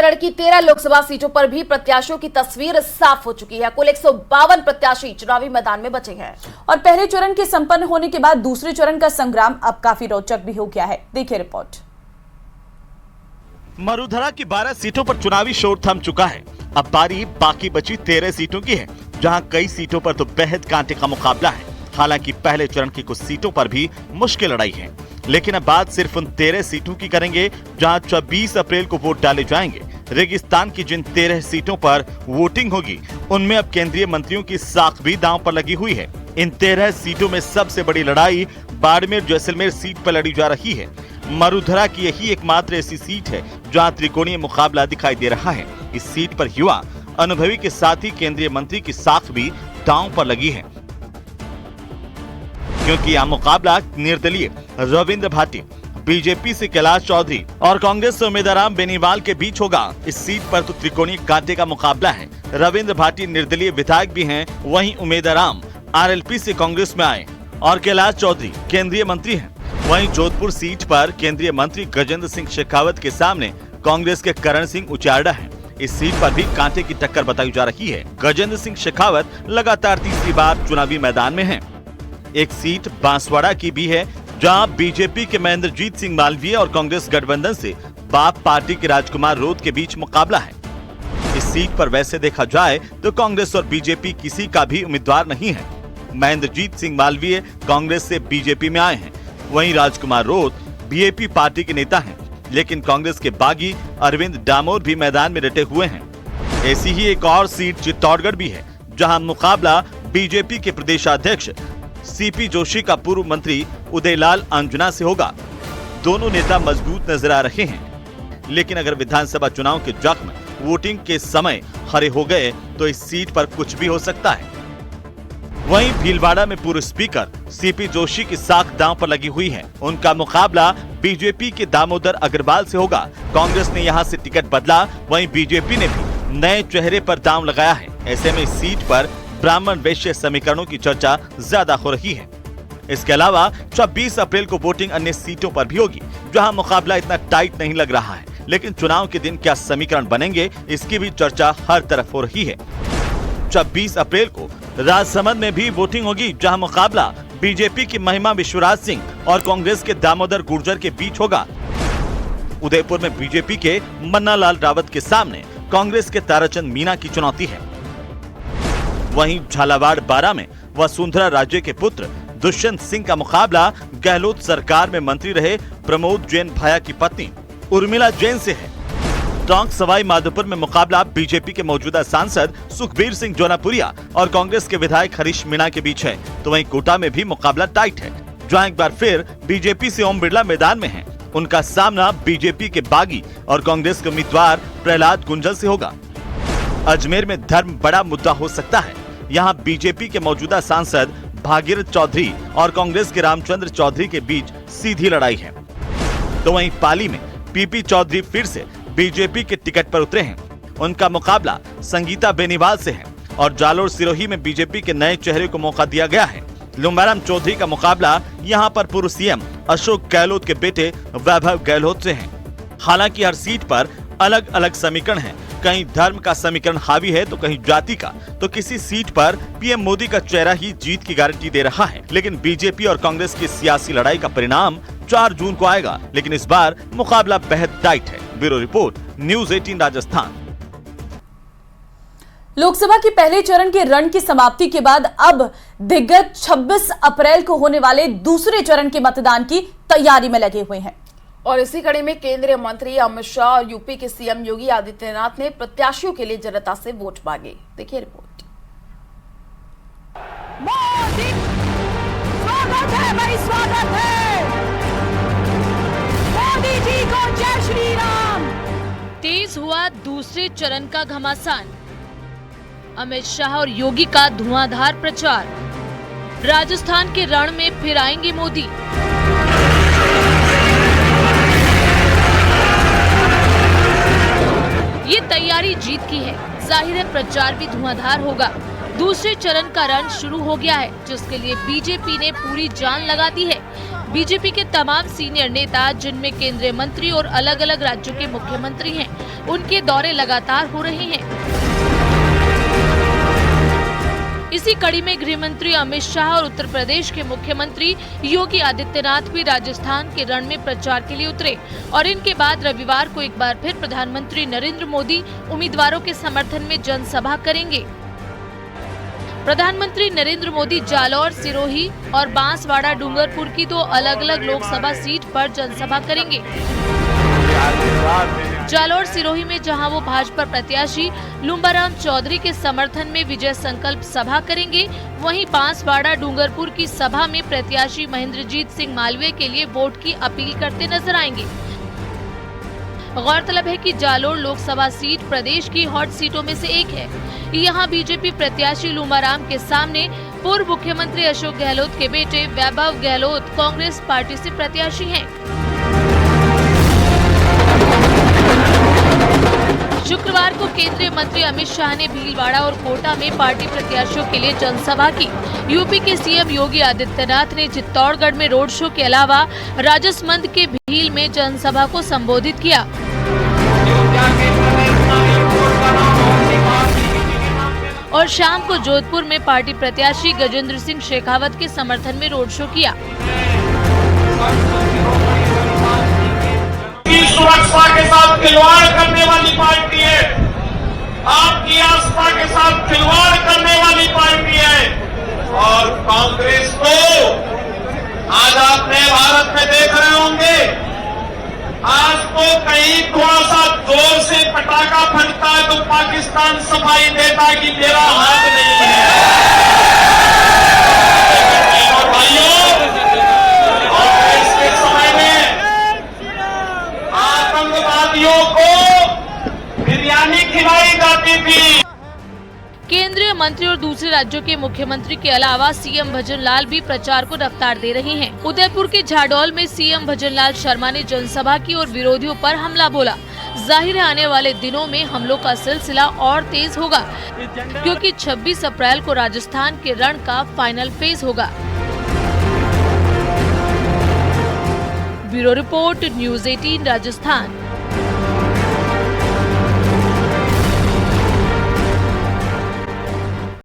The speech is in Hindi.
चरण की 13 लोकसभा सीटों पर भी प्रत्याशियों की तस्वीर साफ हो चुकी है। कुल 152 प्रत्याशी चुनावी मैदान में बचे हैं और पहले चरण के संपन्न होने के बाद दूसरे चरण का संग्राम अब काफी रोचक भी हो गया है। देखिए रिपोर्ट। मरुधरा की 12 सीटों पर चुनावी शोर थम चुका है। अब बारी बाकी बची 13 सीटों की है, जहां कई सीटों पर तो बेहद कांटे का मुकाबला है। हालांकि पहले चरण की कुछ सीटों पर भी मुश्किल लड़ाई है, लेकिन अब बात सिर्फ उन 13 सीटों की करेंगे जहां 24 अप्रैल को वोट डाले जाएंगे। रेगिस्तान की जिन 13 सीटों पर वोटिंग होगी, उनमें अब केंद्रीय मंत्रियों की साख भी दांव पर लगी हुई है। इन 13 सीटों में सबसे बड़ी लड़ाई बाड़मेर जैसलमेर सीट पर लड़ी जा रही है। मरुधरा की यही एकमात्र ऐसी सीट है जहां त्रिकोणीय मुकाबला दिखाई दे रहा है। इस सीट पर युवा अनुभवी के साथ ही केंद्रीय मंत्री की साख भी दांव पर लगी है, क्योंकि यह मुकाबला निर्दलीय रविंद्र भाटी, बीजेपी से कैलाश चौधरी और कांग्रेस से उम्मीदवार बेनीवाल के बीच होगा। इस सीट पर तो त्रिकोणीय कांटे का मुकाबला है। रविंद्र भाटी निर्दलीय विधायक भी हैं, वहीं उम्मीदवार आरएलपी से कांग्रेस में आए और कैलाश चौधरी केंद्रीय मंत्री हैं। वहीं जोधपुर सीट पर केंद्रीय मंत्री गजेंद्र सिंह शेखावत के सामने कांग्रेस के करण सिंह उचारडा हैं। इस सीट पर भी कांटे की टक्कर बताई जा रही है। गजेंद्र सिंह शेखावत लगातार तीसरी बार चुनावी मैदान में हैं। एक सीट बांसवाड़ा की भी है, जहां बीजेपी के महेंद्रजीत सिंह मालवीय और कांग्रेस गठबंधन से बाप पार्टी के राजकुमार रोत के बीच मुकाबला है। इस सीट पर वैसे देखा जाए तो कांग्रेस और बीजेपी किसी का भी उम्मीदवार नहीं है। महेंद्रजीत सिंह मालवीय कांग्रेस से बीजेपी में आए हैं, वहीं राजकुमार रोत बीएपी पार्टी के नेता हैं, लेकिन कांग्रेस के बागी अरविंद डामोर भी मैदान में डटे हुए हैं। ऐसी ही एक और सीट चित्तौड़गढ़ भी है, जहां मुकाबला बीजेपी के प्रदेशाध्यक्ष सीपी जोशी का पूर्व मंत्री उदयलाल अंजना से होगा। दोनों नेता मजबूत नजर आ रहे हैं, लेकिन अगर विधानसभा चुनाव के जख्म वोटिंग के समय हरे हो गए तो इस सीट पर कुछ भी हो सकता है। वहीं भीलवाड़ा में पूर्व स्पीकर सीपी जोशी की साख दांव पर लगी हुई है। उनका मुकाबला बीजेपी के दामोदर अग्रवाल से होगा। कांग्रेस ने यहां से टिकट बदला, वहीं बीजेपी ने भी नए चेहरे पर दांव लगाया है। ऐसे में इस सीट पर ब्राह्मण वैश्य समीकरणों की चर्चा ज्यादा हो रही है। इसके अलावा 24 अप्रैल को वोटिंग अन्य सीटों पर भी होगी, जहां मुकाबला इतना टाइट नहीं लग रहा है, लेकिन चुनाव के दिन क्या समीकरण बनेंगे, इसकी भी चर्चा हर तरफ हो रही है। 26 अप्रैल को राजसमंद में भी वोटिंग होगी, जहां मुकाबला बीजेपी की महिमा विश्वराज सिंह और कांग्रेस के दामोदर गुर्जर के बीच होगा। उदयपुर में बीजेपी के मन्नालाल रावत के सामने कांग्रेस के ताराचंद मीना की चुनौती है। वहीं झालावाड़ बारा में वसुंधरा राजे के पुत्र दुष्यंत सिंह का मुकाबला गहलोत सरकार में मंत्री रहे प्रमोद जैन भाया की पत्नी उर्मिला जैन से है। टोंक सवाई माधोपुर में मुकाबला बीजेपी के मौजूदा सांसद सुखबीर सिंह जौनापुरिया और कांग्रेस के विधायक हरीश मीणा के बीच है। तो वहीं कोटा में भी मुकाबला टाइट है, जहां एक बार फिर बीजेपी से ओम बिरला मैदान में है। उनका सामना बीजेपी के बागी और कांग्रेस के उम्मीदवार प्रहलाद गुंजल से होगा। अजमेर में धर्म बड़ा मुद्दा हो सकता है। यहाँ बीजेपी के मौजूदा सांसद भागीरथ चौधरी और कांग्रेस के रामचंद्र चौधरी के बीच सीधी लड़ाई है। तो वहीं पाली में पीपी चौधरी फिर से बीजेपी के टिकट पर उतरे हैं। उनका मुकाबला संगीता बेनीवाल से है और जालोर सिरोही में बीजेपी के नए चेहरे को मौका दिया गया है। लुम्बाराम चौधरी का मुकाबला यहाँ पर पूर्व सीएम अशोक गहलोत के बेटे वैभव गहलोत से है। हालांकि हर सीट पर अलग अलग समीकरण है, कहीं धर्म का समीकरण हावी है तो कहीं जाति का। तो किसी सीट पर पीएम मोदी का चेहरा ही जीत की गारंटी दे रहा है, लेकिन बीजेपी और कांग्रेस की सियासी लड़ाई का परिणाम 4 जून को आएगा। लेकिन इस बार मुकाबला बेहद टाइट है। Bureau report, news 18 Rajasthan. Lok Sabha के पहले चरण के रण की समाप्ति के बाद अब दिग्गज 26 अप्रैल को होने वाले दूसरे चरण के मतदान की तैयारी में लगे हुए हैं। और इसी कड़ी में केंद्रीय मंत्री अमित शाह और यूपी के सीएम योगी आदित्यनाथ ने प्रत्याशियों के लिए जनता से वोट मांगे। देखिए रिपोर्ट। मोदी स्वागत है भाई, स्वागत है मोदी जी को। जय श्री राम। तेज हुआ दूसरे चरण का घमासान। अमित शाह और योगी का धुआंधार प्रचार। राजस्थान के रण में फिर आएंगे मोदी। ये तैयारी जीत की है, जाहिर है प्रचार भी धुआंधार होगा। दूसरे चरण का रण शुरू हो गया है, जिसके लिए बीजेपी ने पूरी जान लगा दी है। बीजेपी के तमाम सीनियर नेता, जिनमें केंद्रीय मंत्री और अलग अलग राज्यों के मुख्यमंत्री हैं, उनके दौरे लगातार हो रहे हैं। इसी कड़ी में गृह मंत्री अमित शाह और उत्तर प्रदेश के मुख्यमंत्री योगी आदित्यनाथ भी राजस्थान के रण में प्रचार के लिए उतरे और इनके बाद रविवार को एक बार फिर प्रधानमंत्री नरेंद्र मोदी उम्मीदवारों के समर्थन में जनसभा करेंगे। प्रधानमंत्री नरेंद्र मोदी जालौर, सिरोही और बांसवाड़ा डूंगरपुर की 2 अलग-अलग लोकसभा सीट पर जनसभा करेंगे। जालौर सिरोही में जहां वो भाजपा प्रत्याशी लुम्बाराम चौधरी के समर्थन में विजय संकल्प सभा करेंगे, वहीं बांसवाड़ा डूंगरपुर की सभा में प्रत्याशी महेंद्रजीत सिंह मालवीय के लिए वोट की अपील करते नजर आएंगे। गौरतलब है कि जालोर लोकसभा सीट प्रदेश की हॉट सीटों में से एक है। यहां बीजेपी प्रत्याशी लुम्बाराम के सामने पूर्व मुख्यमंत्री अशोक गहलोत के बेटे वैभव गहलोत कांग्रेस पार्टी से प्रत्याशी हैं। शुक्रवार को केंद्रीय मंत्री अमित शाह ने भीलवाड़ा और कोटा में पार्टी प्रत्याशियों के लिए जनसभा की। यूपी के सीएम योगी आदित्यनाथ ने चित्तौड़गढ़ में रोड शो के अलावा राजसमंद के भील में जनसभा को संबोधित किया। और शाम को जोधपुर में पार्टी प्रत्याशी गजेंद्र सिंह शेखावत के समर्थन में रोड शो किया। सुरक्षा के साथ खिलवाड़ करने वाली पार्टी है, आपकी आस्था के साथ खिलवाड़ करने वाली पार्टी है। और कांग्रेस को आज आपने भारत में देख रहे होंगे, आज तो कहीं थोड़ा सा जोर से पटाखा फटता है तो पाकिस्तान सफाई देता कि मेरा हाथ नहीं है। और भाइयों, कांग्रेस के समय में आतंकवादियों को बिरयानी खिलाई जाती थी। केंद्रीय मंत्री और दूसरे राज्यों के मुख्यमंत्री के अलावा सीएम भजनलाल भी प्रचार को रफ्तार दे रहे हैं। उदयपुर के झाडोल में सीएम भजनलाल शर्मा ने जनसभा की और विरोधियों पर हमला बोला। जाहिर है आने वाले दिनों में हमलों का सिलसिला और तेज होगा, क्योंकि 26 अप्रैल को राजस्थान के रण का फाइनल फेज होगा। Bureau report, news 18 Rajasthan.